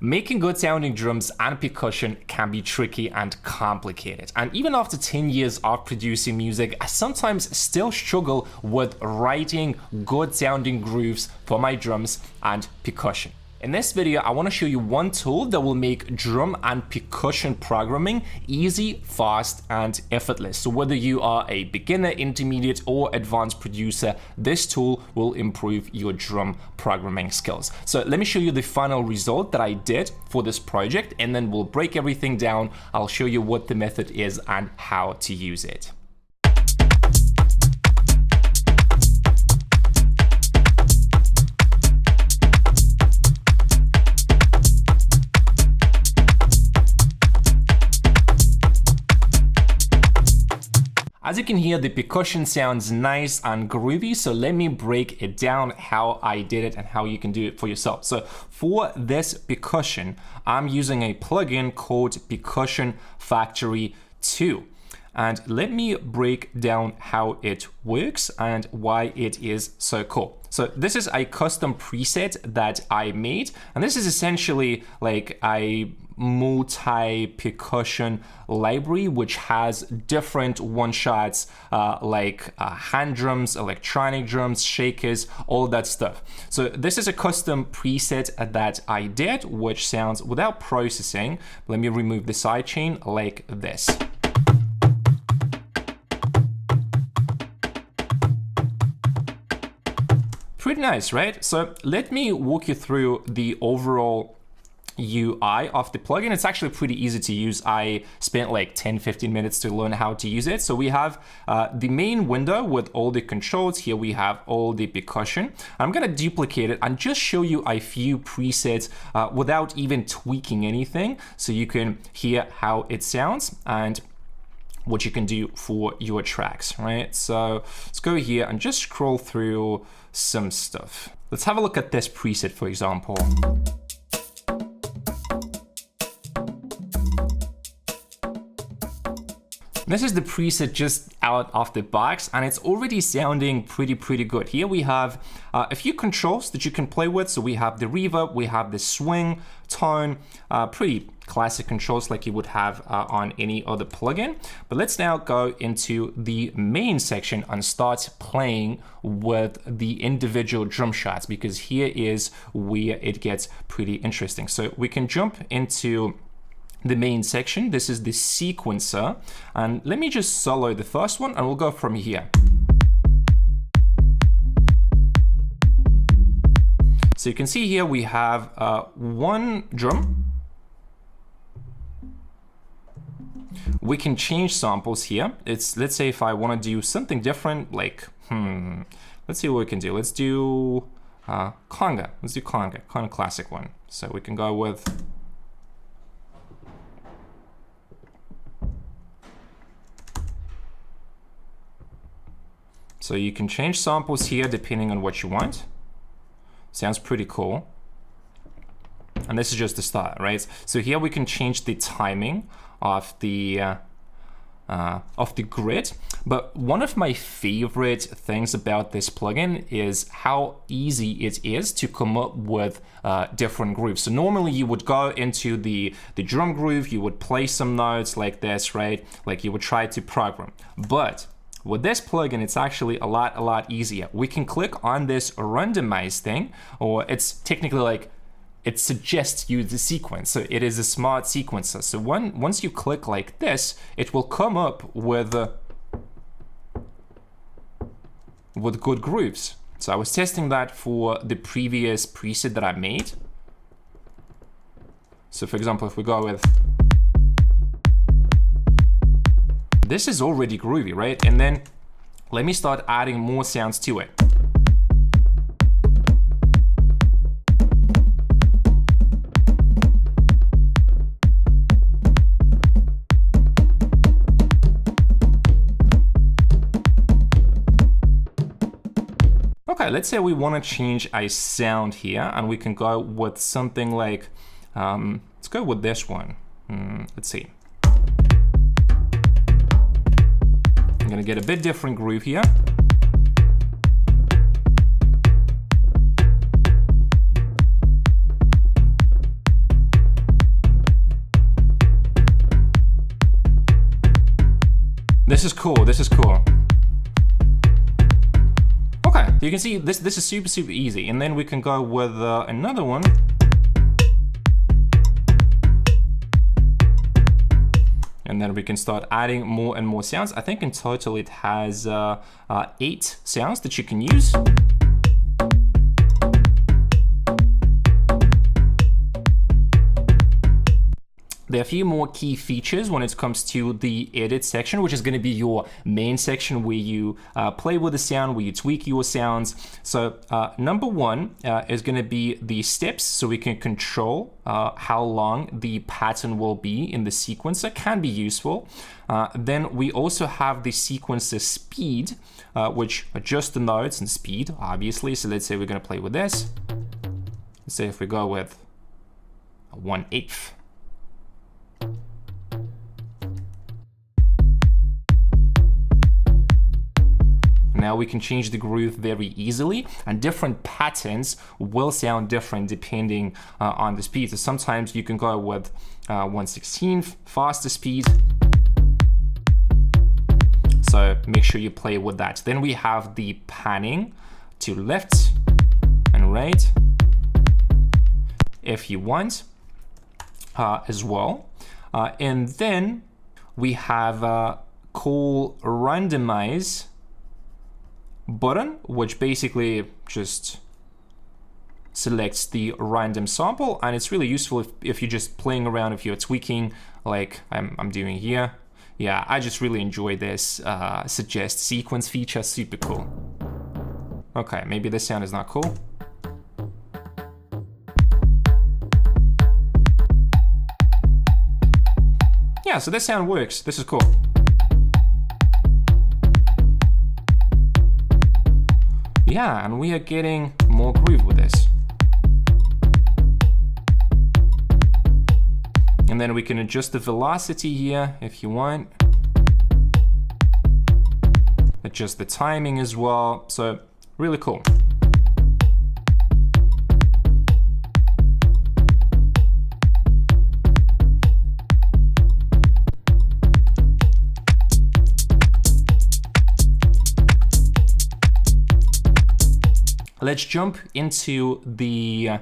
Making good sounding drums and percussion can be tricky and complicated. And even after 10 years of producing music, I sometimes still struggle with writing good sounding grooves for my drums and percussion. In this video, I want to show you one tool that will make drum and percussion programming easy, fast, and effortless. So whether you are a beginner, intermediate, or advanced producer, this tool will improve your drum programming skills. So let me show you the final result that I did for this project, and then we'll break everything down. I'll show you what the method is and how to use it. As you can hear, the percussion sounds nice and groovy, so let me break it down how I did it and how you can do it for yourself. So for this percussion, I'm using a plugin called Percussion Factory 2. And let me break down how it works and why it is so cool. So this is a custom preset that I made, and this is essentially like a multi-percussion library which has different one-shots like hand drums, electronic drums, shakers, all that stuff. So this is a custom preset that I did, which sounds without processing. Let me remove the sidechain like this. Pretty nice, right? So let me walk you through the overall UI of the plugin. It's actually pretty easy to use. I spent like 10-15 minutes to learn how to use it. So we have the main window with all the controls. Here we have all the percussion. I'm gonna duplicate it and just show you a few presets without even tweaking anything, so you can hear how it sounds and what you can do for your tracks, right? So let's go here and just scroll through some stuff. Let's have a look at this preset, for example. This is the preset just out of the box, and it's already sounding pretty good. Here we have a few controls that you can play with. So we have the reverb, we have the swing, tone, pretty classic controls like you would have on any other plugin. But let's now go into the main section and start playing with the individual drum shots, because here is where it gets pretty interesting. So we can jump into the main section. This is the sequencer, and let me just solo the first one and we'll go from here. So you can see here we have one drum. We can change samples here. Let's say if I want to do something different, like let's see what we can do. Let's do conga. Let's do conga, kind of classic one. So we can go with so you can change samples here depending on what you want. Sounds pretty cool. And this is just the start, right? So here we can change the timing of the grid. But one of my favorite things about this plugin is how easy it is to come up with different grooves. So normally you would go into the drum groove, you would play some notes like this, right? Like you would try to program. But with this plugin, it's actually a lot easier. We can click on this randomize thing, or it's technically like it suggests you the sequence. So it is a smart sequencer. So once you click like this, it will come up with good grooves. So I was testing that for the previous preset that I made. So for example, if we go with this is already groovy, right? And then let me start adding more sounds to it. Okay, let's say we want to change a sound here, and we can go with something like, let's go with this one. Let's see. I'm gonna get a bit different groove here. This is cool. This is cool. Okay, you can see this is super easy. And then we can go with another one. And then we can start adding more and more sounds. I think in total it has 8 sounds that you can use. There are a few more key features when it comes to the edit section, which is going to be your main section where you play with the sound, where you tweak your sounds. So number one is going to be the steps, so we can control how long the pattern will be in the sequencer. Can be useful. Then we also have the sequencer speed, which adjusts the notes and speed, obviously. So let's say we're going to play with this. Let's say if we go with 1/8. Now we can change the groove very easily, and different patterns will sound different depending on the speed. So sometimes you can go with 1/16 faster speed. So make sure you play with that. Then we have the panning to left and right if you want as well. And then we have call randomize button, which basically just selects the random sample, and it's really useful if you're just playing around, if you're tweaking like I'm doing here. Yeah, I just really enjoy this suggest sequence feature, super cool. Okay, maybe this sound is not cool. Yeah, so this sound works, this is cool. Yeah, and we are getting more groove with this. And then we can adjust the velocity here if you want. Adjust the timing as well, so really cool. Let's jump into the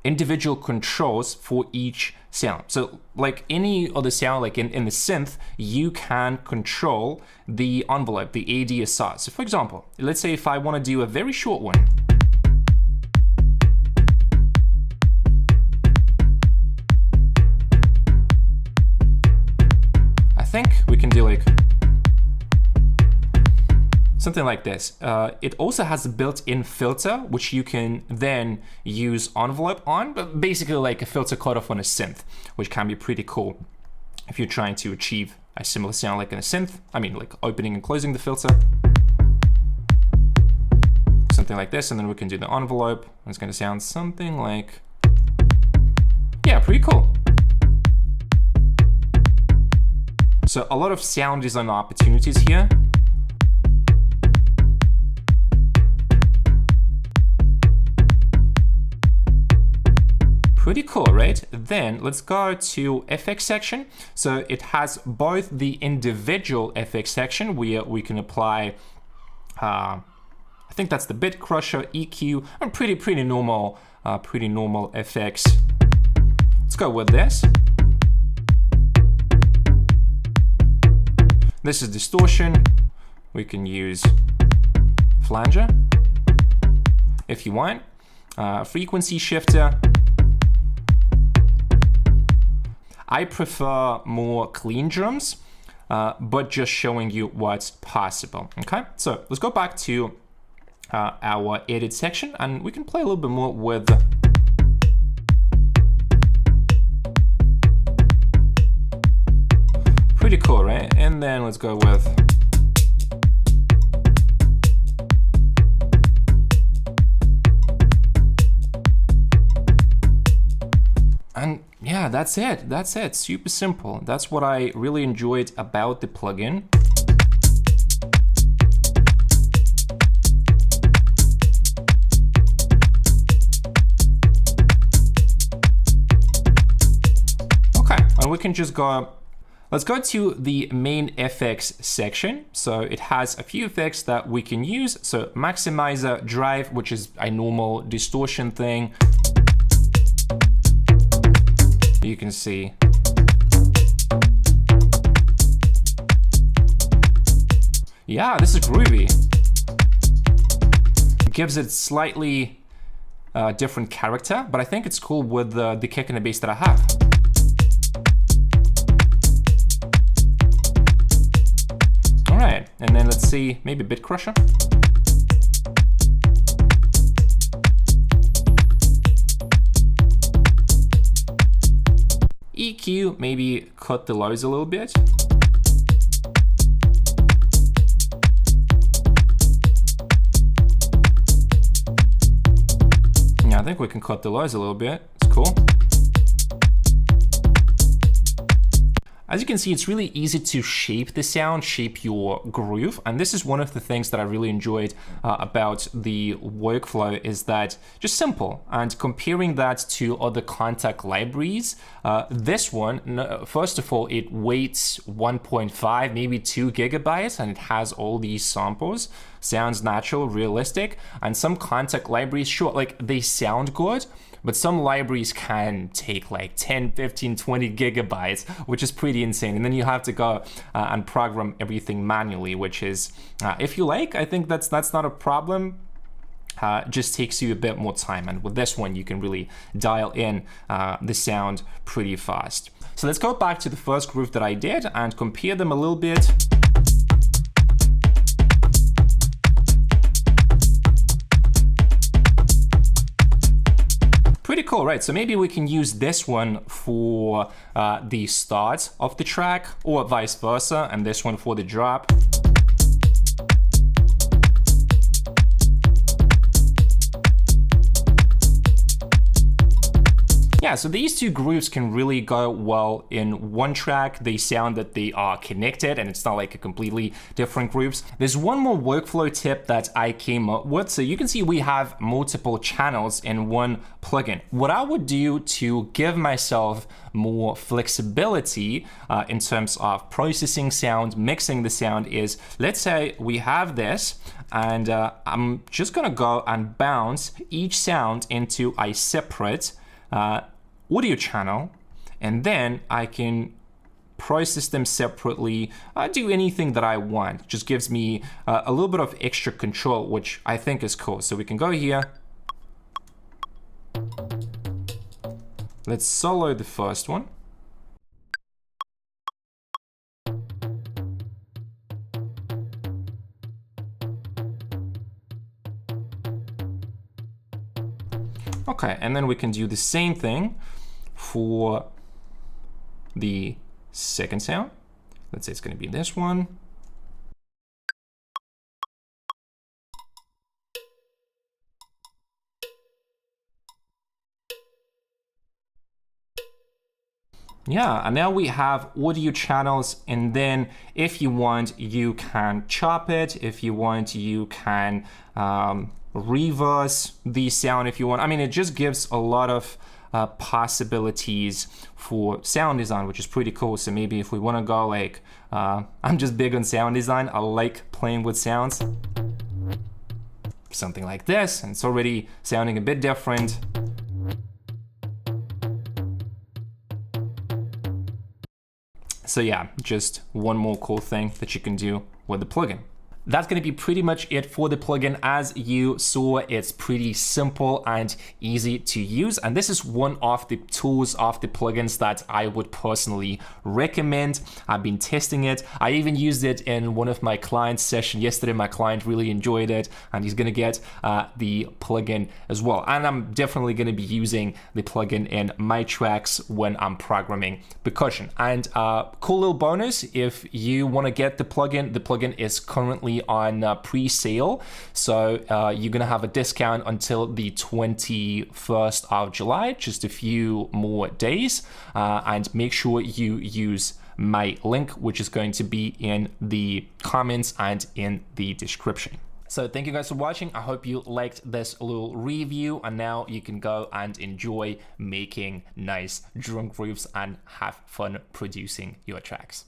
individual controls for each sound. So like any other sound, like in the synth, you can control the envelope, the ADSR. So for example, let's say if I want to do a very short one. I think we can do like something like this. It also has a built-in filter, which you can then use envelope on, but basically like a filter cutoff on a synth, which can be pretty cool if you're trying to achieve a similar sound like in a synth. I mean, like opening and closing the filter. Something like this, and then we can do the envelope. And it's gonna sound something like, yeah, pretty cool. So a lot of sound design opportunities here. Pretty cool, right? Then let's go to FX section. So it has both the individual FX section where we can apply, I think that's the bit crusher, EQ, and pretty normal FX. Let's go with this. This is distortion. We can use flanger if you want. Frequency shifter. I prefer more clean drums, but just showing you what's possible, okay? So let's go back to our edit section, and we can play a little bit more with pretty cool, right? And then let's go with and yeah, that's it. That's it. Super simple. That's what I really enjoyed about the plugin. Okay, and we can just go, Let's go to the main effects section. So it has a few effects that we can use. So maximizer drive, which is a normal distortion thing. You can see. Yeah, this is groovy. It gives it slightly different character, but I think it's cool with the kick and the bass that I have. All right, and then let's see, maybe Bit Crusher. EQ, maybe cut the lows a little bit. Yeah, I think we can cut the lows a little bit. It's cool. As you can see, it's really easy to shape the sound, shape your groove. And this is one of the things that I really enjoyed about the workflow, is that just simple. And comparing that to other Kontakt libraries, this one, first of all, it weighs 1.5, maybe 2 gigabytes, and it has all these samples. Sounds natural, realistic. And some Kontakt libraries, sure, like they sound good, but some libraries can take like 10, 15, 20 gigabytes, which is pretty insane. And then you have to go and program everything manually, which is, if you like, I think that's not a problem. Just takes you a bit more time. And with this one, you can really dial in the sound pretty fast. So let's go back to the first groove that I did and compare them a little bit. Pretty cool, right? So maybe we can use this one for the start of the track, or vice versa, and this one for the drop. Yeah, so these two grooves can really go well in one track. They sound that they are connected and it's not like a completely different grooves. There's one more workflow tip that I came up with. So you can see we have multiple channels in one plugin. What I would do to give myself more flexibility in terms of processing sound, mixing the sound is, let's say we have this, and I'm just gonna go and bounce each sound into a separate audio channel, and then I can process them separately, do anything that I want. Just gives me a little bit of extra control, which I think is cool. So we can go here. Let's solo the first one. Okay, and then we can do the same thing for the second sound. Let's say it's going to be this one. Yeah, and now we have audio channels, and then if you want, you can chop it. If you want, you can reverse the sound if you want. I mean, it just gives a lot of possibilities for sound design, which is pretty cool. So maybe if we want to go like, I'm just big on sound design. I like playing with sounds. Something like this, and it's already sounding a bit different. So yeah, just one more cool thing that you can do with the plugin. That's going to be pretty much it for the plugin. As you saw, it's pretty simple and easy to use. And this is one of the tools of the plugins that I would personally recommend. I've been testing it. I even used it in one of my clients' sessions yesterday. My client really enjoyed it, and he's going to get the plugin as well. And I'm definitely going to be using the plugin in my tracks when I'm programming percussion. And cool little bonus, if you want to get the plugin is currently on pre-sale, so you're gonna have a discount until the 21st of July, just a few more days, and make sure you use my link, which is going to be in the comments and in the description. So thank you guys for watching. I hope you liked this little review, and now you can go and enjoy making nice drum grooves and have fun producing your tracks.